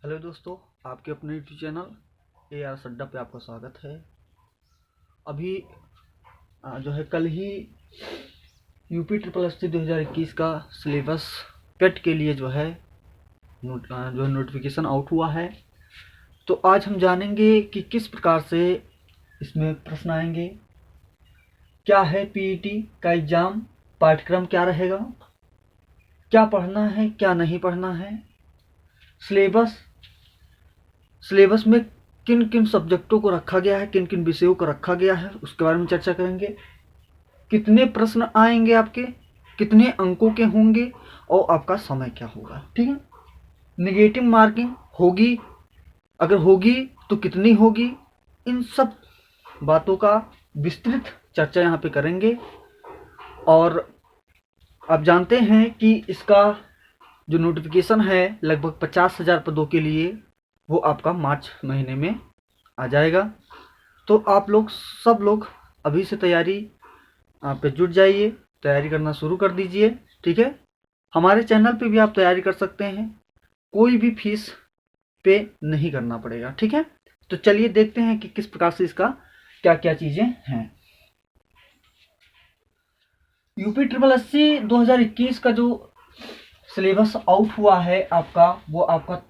Hello दोस्तों, आपके अपने यूट्यूब चैनल AR सड्डा पे आपका स्वागत है। अभी जो है कल ही यूपी ट्रिपल एस 2021 का सिलेबस पेट के लिए जो है नोटिफिकेशन आउट हुआ है। तो आज हम जानेंगे कि किस प्रकार से इसमें प्रश्न आएंगे, क्या है पीईटी का एग्ज़ाम, पाठ्यक्रम क्या रहेगा, क्या पढ़ना है क्या नहीं पढ़ना है, सिलेबस में किन किन सब्जेक्टों को रखा गया है, किन किन विषयों को रखा गया है, उसके बारे में चर्चा करेंगे। कितने प्रश्न आएंगे आपके, कितने अंकों के होंगे और आपका समय क्या होगा। ठीक है, नेगेटिव मार्किंग होगी, अगर होगी तो कितनी होगी, इन सब बातों का विस्तृत चर्चा यहाँ पे करेंगे। और आप जानते हैं कि इसका जो नोटिफिकेशन है लगभग 50,000 पदों के लिए, वो आपका मार्च महीने में आ जाएगा। तो आप लोग सब लोग अभी से तैयारी पे जुट जाइए, तैयारी करना शुरू कर दीजिए। ठीक है, हमारे चैनल पे भी आप तैयारी कर सकते हैं, कोई भी फीस पे नहीं करना पड़ेगा। ठीक है, तो चलिए देखते हैं कि किस प्रकार से इसका क्या क्या चीज़ें हैं। यूपी ट्रिपल एस 2021 का जो सिलेबस आउट हुआ है आपका, वो आपका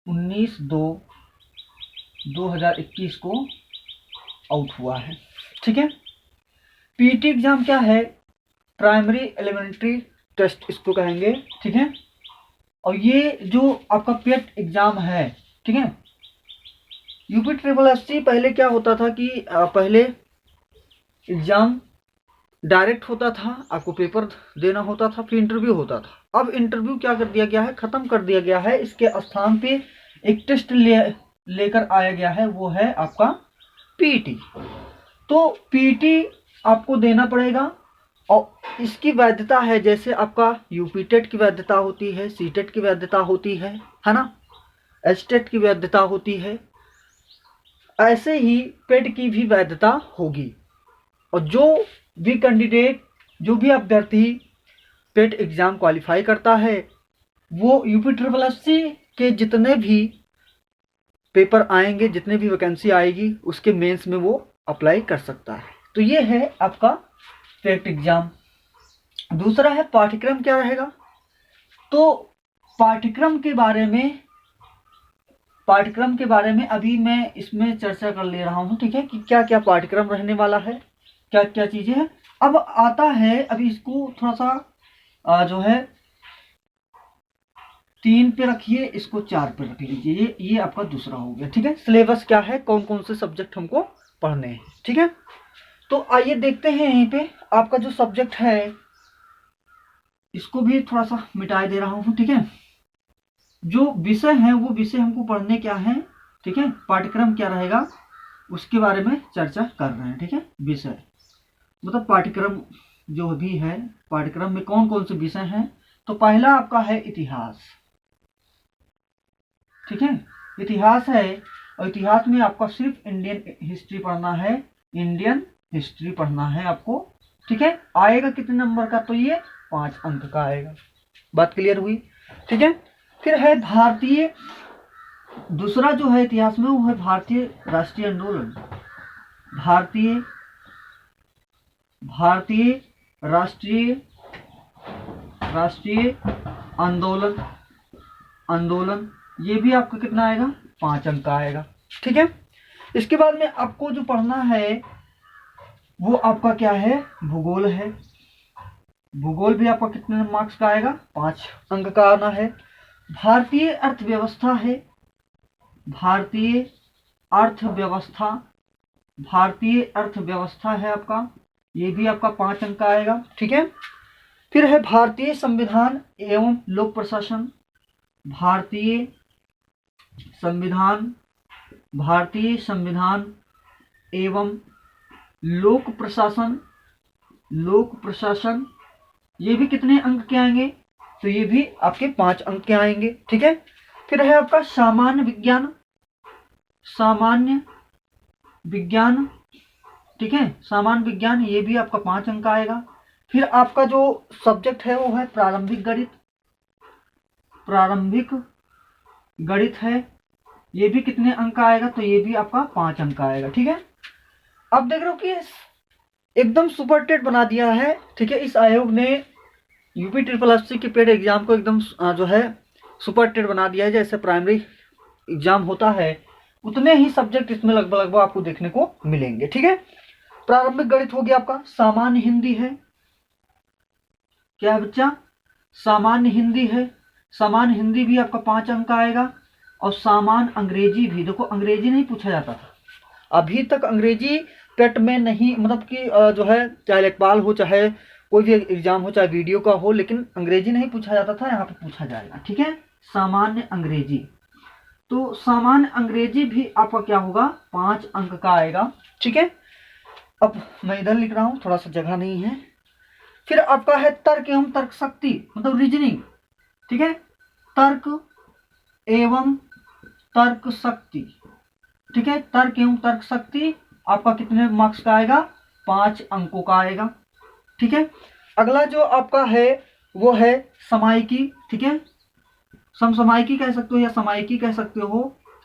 19/2/2021 को आउट हुआ है। ठीक है, पीटी एग्जाम क्या है, प्राइमरी एलिमेंट्री टेस्ट इसको कहेंगे। ठीक है, और ये जो आपका पेट एग्जाम है, ठीक है, यूपी ट्रिपल एस पहले क्या होता था कि पहले एग्जाम डायरेक्ट होता था, आपको पेपर देना होता था, फिर इंटरव्यू होता था। अब इंटरव्यू क्या कर दिया गया है, खत्म कर दिया गया है। इसके स्थान पे एक टेस्ट लेकर आया गया है, वो है आपका पीटी। तो पीटी आपको देना पड़ेगा और इसकी वैधता है, जैसे आपका यूपी टेट की वैधता होती है, सी टेट की वैधता होती है ना, एच टेट की वैधता होती है, ऐसे ही पेट की भी वैधता होगी। और जो भी कैंडिडेट, जो भी अभ्यर्थी पेट एग्जाम क्वालिफाई करता है, वो यूपी ट्रिपल एस के जितने भी पेपर आएंगे, जितने भी वैकेंसी आएगी, उसके मेंस में वो अप्लाई कर सकता है। तो ये है आपका पेट एग्जाम। दूसरा है पाठ्यक्रम क्या रहेगा। तो पाठ्यक्रम के बारे में अभी मैं इसमें चर्चा कर ले रहा हूँ। ठीक है, कि क्या क्या पाठ्यक्रम रहने वाला है, क्या क्या चीजें हैं। अब आता है, अभी इसको थोड़ा सा जो है 3 पे रखिए, इसको 4 पे रख लीजिए। ये आपका दूसरा हो गया। ठीक है, सिलेबस क्या है, कौन कौन से सब्जेक्ट हमको पढ़ने हैं। ठीक है, तो आइए देखते हैं। यहीं पे आपका जो सब्जेक्ट है, इसको भी थोड़ा सा मिटा दे रहा हूँ। ठीक है, जो विषय है वो विषय हमको पढ़ने क्या है। ठीक है, पाठ्यक्रम क्या रहेगा उसके बारे में चर्चा कर रहे हैं। ठीक है, विषय मतलब पाठ्यक्रम जो भी है, पाठ्यक्रम में कौन कौन से विषय हैं। तो पहला आपका है इतिहास। ठीक है, इतिहास है, और इतिहास में आपका सिर्फ इंडियन हिस्ट्री पढ़ना है, इंडियन हिस्ट्री पढ़ना है आपको। ठीक है, आएगा कितने नंबर का, तो ये 5 अंक का आएगा। बात क्लियर हुई। ठीक है, फिर है भारतीय, दूसरा जो है इतिहास में, वो है भारतीय राष्ट्रीय आंदोलन। भारतीय राष्ट्रीय आंदोलन, ये भी आपका कितना आएगा, 5 अंक का आएगा। ठीक है, इसके बाद में आपको जो पढ़ना है वो आपका क्या है, भूगोल है। भूगोल भी आपका कितने मार्क्स का आएगा, 5 अंक का आना है। भारतीय अर्थव्यवस्था है, भारतीय अर्थव्यवस्था है आपका, ये भी आपका 5 अंक का आएगा। ठीक है, फिर है भारतीय संविधान एवं लोक प्रशासन। भारतीय संविधान एवं लोक प्रशासन, ये भी कितने अंक के आएंगे, तो ये भी आपके 5 अंक के आएंगे। ठीक है, फिर है आपका सामान्य विज्ञान। ठीक है, सामान्य विज्ञान, ये भी आपका 5 अंक का आएगा। फिर आपका जो सब्जेक्ट है वो है प्रारंभिक गणित है। ये भी कितने अंक का आएगा, तो ये भी आपका 5 अंक का आएगा। ठीक है, अब देख रहे हो कि एकदम सुपर टेट बना दिया है। ठीक है, इस आयोग ने यूपी ट्रिपल एससी के पेड एग्जाम को एकदम जो है सुपर टेट बना दिया है। जैसे प्राइमरी एग्जाम होता है उतने ही सब्जेक्ट इसमें लगभग लगभग आपको देखने को मिलेंगे। ठीक है, प्रारंभिक गणित हो गया आपका, सामान्य हिंदी है, क्या है बच्चा, सामान्य हिंदी है। सामान्य हिंदी भी आपका 5 अंक का आएगा। और सामान्य अंग्रेजी भी, देखो अंग्रेजी नहीं पूछा जाता था अभी तक, अंग्रेजी पेट में नहीं, मतलब कि जो है चाहे लेखपाल हो, चाहे कोई भी एग्जाम हो, चाहे वीडियो का हो, लेकिन अंग्रेजी नहीं पूछा जाता था, यहाँ पे पूछा जाएगा। ठीक है, सामान्य अंग्रेजी, तो सामान्य अंग्रेजी भी आपका क्या होगा, 5 अंक का आएगा। ठीक है, अब मैं इधर लिख रहा हूं, थोड़ा सा जगह नहीं है। फिर आपका है तर्क एवं तर्क शक्ति, मतलब रीजनिंग। ठीक है, तर्क एवं तर्क शक्ति। ठीक है, तर्क एवं तर्क शक्ति आपका कितने मार्क्स का आएगा, 5 अंकों का आएगा। ठीक है, अगला जो आपका है वो है समायिकी। ठीक है, समसामयिकी कह सकते हो या समायिकी कह सकते हो।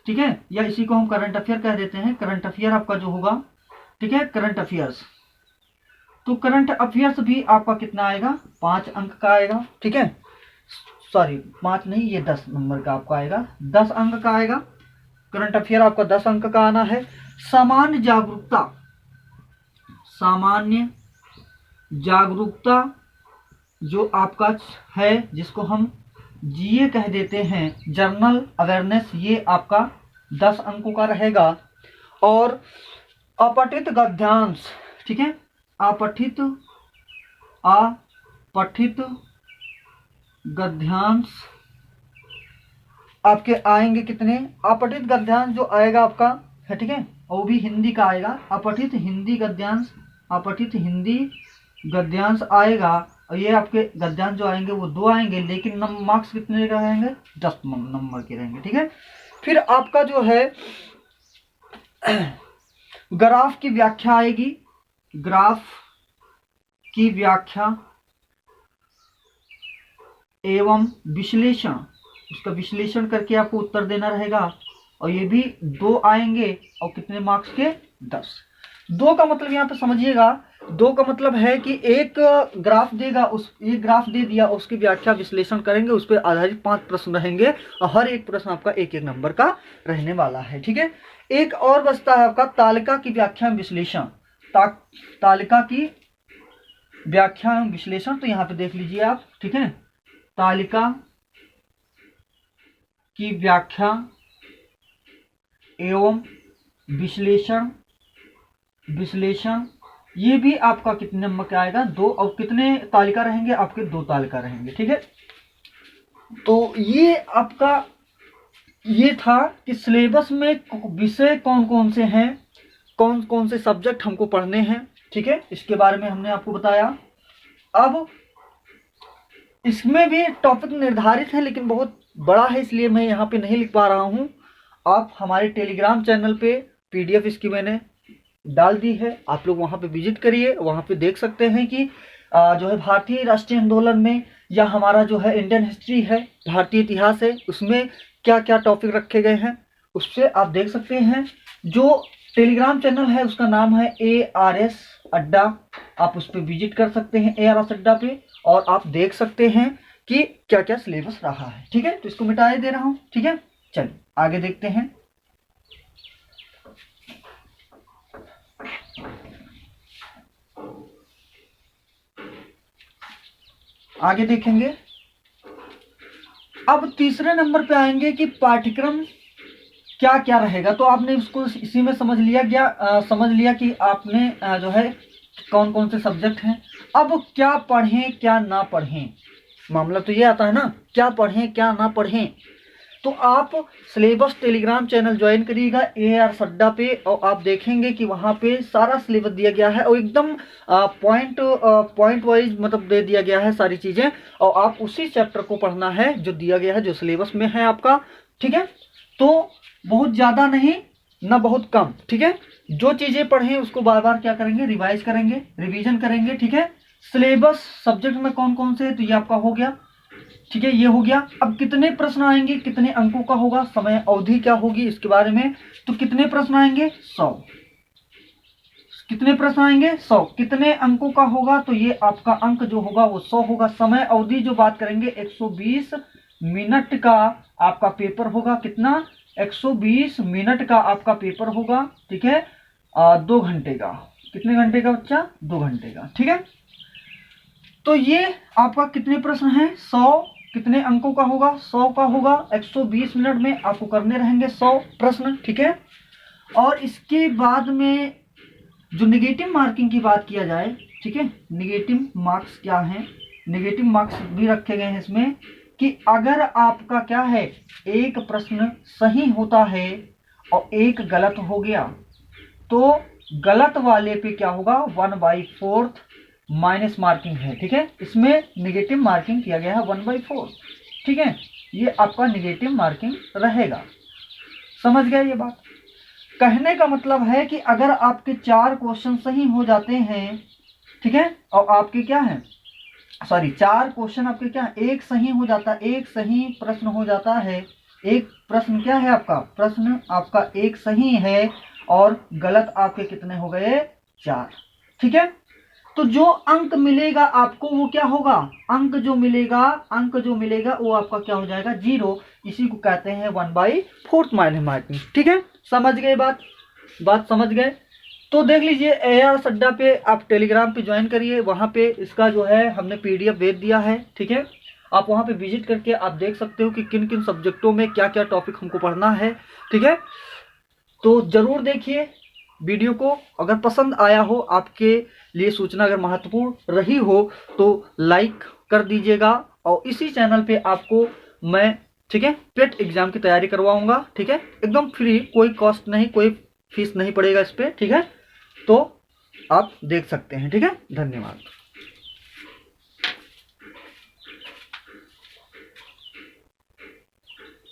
ठीक है, या इसी को हम करंट अफेयर कह देते हैं। करंट अफेयर आपका जो होगा, ठीक है, करंट अफेयर्स, तो करंट अफेयर्स भी आपका कितना आएगा, 5 अंक का आएगा। ठीक है, सॉरी 5 नहीं, ये 10 नंबर का आपका आएगा, 10 अंक का आएगा। करंट अफेयर आपका 10 अंक का आना है। सामान्य जागरूकता, सामान्य जागरूकता जो आपका है, जिसको हम जीए कह देते हैं, जर्नल अवेयरनेस, ये आपका 10 अंकों का रहेगा। और अपठित गद्यांश, ठीक है, अपठित गद्यांश आपके आएंगे कितने, अपठित गद्यांश जो आएगा आपका है, ठीक है, वो भी हिंदी का आएगा। अपठित हिंदी गद्यांश, अपठित हिंदी गद्यांश आएगा। और ये आपके गद्यांश जो आएंगे वो 2 आएंगे, लेकिन मार्क्स कितने का रहेंगे, 10 नंबर के रहेंगे। ठीक है, फिर आपका जो है ग्राफ की व्याख्या आएगी, ग्राफ की व्याख्या एवं विश्लेषण, उसका विश्लेषण करके आपको उत्तर देना रहेगा। और ये भी 2 आएंगे, और कितने मार्क्स के, 10। 2 का मतलब यहाँ पे समझिएगा, 2 का मतलब है कि एक ग्राफ देगा, उस एक ग्राफ दे दिया, उसकी व्याख्या विश्लेषण करेंगे, उस पर आधारित 5 प्रश्न रहेंगे, और हर एक प्रश्न आपका 1-1 नंबर का रहने वाला है। ठीक है, एक और बचता है आपका तालिका की व्याख्या विश्लेषण, तालिका की व्याख्या विश्लेषण, तो यहाँ पे देख लीजिए आप। ठीक है, तालिका की व्याख्या एवं विश्लेषण, ये भी आपका कितने नंबर का आएगा, 2। और कितने तालिका रहेंगे आपके, 2 तालिका रहेंगे। ठीक है, तो ये आपका ये था कि सिलेबस में विषय कौन कौन से हैं, कौन कौन से सब्जेक्ट हमको पढ़ने हैं। ठीक है, इसके बारे में हमने आपको बताया। अब इसमें भी टॉपिक निर्धारित है, लेकिन बहुत बड़ा है, इसलिए मैं यहाँ पे नहीं लिख पा रहा हूँ। आप हमारे टेलीग्राम चैनल पे PDF इसकी मैंने डाल दी है, आप लोग वहाँ पे विजिट करिए, वहाँ पे देख सकते हैं कि जो है भारतीय राष्ट्रीय आंदोलन में, या हमारा जो है इंडियन हिस्ट्री है, भारतीय इतिहास है, उसमें क्या क्या टॉपिक रखे गए हैं, उससे आप देख सकते हैं। जो टेलीग्राम चैनल है उसका नाम है ARS अड्डा, आप उस पर विजिट कर सकते हैं, ARS अड्डा पे, और आप देख सकते हैं कि क्या क्या सिलेबस रहा है। ठीक है, तो इसको मिटाए दे रहा हूँ। ठीक है, चलिए आगे देखते हैं। आगे देखेंगे, अब तीसरे नंबर पे आएंगे कि पाठ्यक्रम क्या क्या रहेगा। तो आपने इसको इसी में समझ लिया कि आपने जो है कौन कौन से सब्जेक्ट हैं। अब क्या पढ़ें क्या ना पढ़ें, मामला तो ये आता है ना, क्या पढ़ें क्या ना पढ़ें। तो आप सिलेबस टेलीग्राम चैनल ज्वाइन करिएगा ARS अड्डा पे, और आप देखेंगे कि वहाँ पे सारा सिलेबस दिया गया है, और एकदम पॉइंट वाइज मतलब दे दिया गया है सारी चीज़ें, और आप उसी चैप्टर को पढ़ना है जो दिया गया है, जो सिलेबस में है आपका। ठीक है, तो बहुत ज़्यादा नहीं ना बहुत कम। ठीक है, जो चीज़ें पढ़ें उसको बार बार क्या करेंगे, रिवाइज करेंगे, रिवीजन करेंगे। ठीक है, सिलेबस सब्जेक्ट में कौन कौन से है, तो ये आपका हो गया। ठीक है, ये हो गया। अब कितने प्रश्न आएंगे, कितने अंकों का होगा, समय अवधि क्या होगी इसके बारे में। तो कितने प्रश्न आएंगे, 100। कितने प्रश्न आएंगे, 100। कितने अंकों का होगा, तो ये आपका अंक जो होगा वो 100 होगा। समय अवधि जो बात करेंगे 120 मिनट का आपका पेपर होगा। कितना, 120 मिनट का आपका पेपर होगा। ठीक है, 2 घंटे का। कितने घंटे का बच्चा, 2 घंटे का। ठीक है, तो ये आपका कितने प्रश्न हैं, 100। कितने अंकों का होगा, 100 का होगा। 120 मिनट में आपको करने रहेंगे 100 प्रश्न। ठीक है, और इसके बाद में जो निगेटिव मार्किंग की बात किया जाए, ठीक है, निगेटिव मार्क्स क्या हैं, निगेटिव मार्क्स भी रखे गए हैं इसमें कि अगर आपका क्या है, एक प्रश्न सही होता है और एक गलत हो गया, तो गलत वाले पे क्या होगा, 1/4 माइनस मार्किंग है। ठीक है, इसमें निगेटिव मार्किंग किया गया है 1/4। ठीक है, ये आपका निगेटिव मार्किंग रहेगा। समझ गए ये बात। कहने का मतलब है कि अगर आपके 4 क्वेश्चन सही हो जाते हैं, ठीक है, और आपके क्या है, सॉरी 4 क्वेश्चन आपके क्या है, एक सही हो जाता है, एक सही प्रश्न हो जाता है। एक प्रश्न क्या है आपका, प्रश्न आपका एक सही है और गलत आपके कितने हो गए, 4। ठीक है, तो जो अंक मिलेगा आपको वो क्या होगा, अंक जो मिलेगा वो आपका क्या हो जाएगा, 0। इसी को कहते हैं 1/4 माइनस मार्किंग। ठीक है, समझ गए बात समझ गए। तो देख लीजिए AR अड्डा पे आप टेलीग्राम पे ज्वाइन करिए, वहां पे इसका जो है हमने PDF भेज दिया है। ठीक है, आप वहां पे विजिट करके आप देख सकते हो कि किन किन सब्जेक्टों में क्या क्या टॉपिक हमको पढ़ना है। ठीक है, तो जरूर देखिए वीडियो को। अगर पसंद आया हो, आपके लिए सूचना अगर महत्वपूर्ण रही हो, तो लाइक कर दीजिएगा। और इसी चैनल पे आपको मैं, ठीक है, पेट एग्जाम की तैयारी करवाऊंगा। ठीक है, एकदम फ्री, कोई कॉस्ट नहीं, कोई फीस नहीं पड़ेगा इस पे। ठीक है, तो आप देख सकते हैं। ठीक है, धन्यवाद।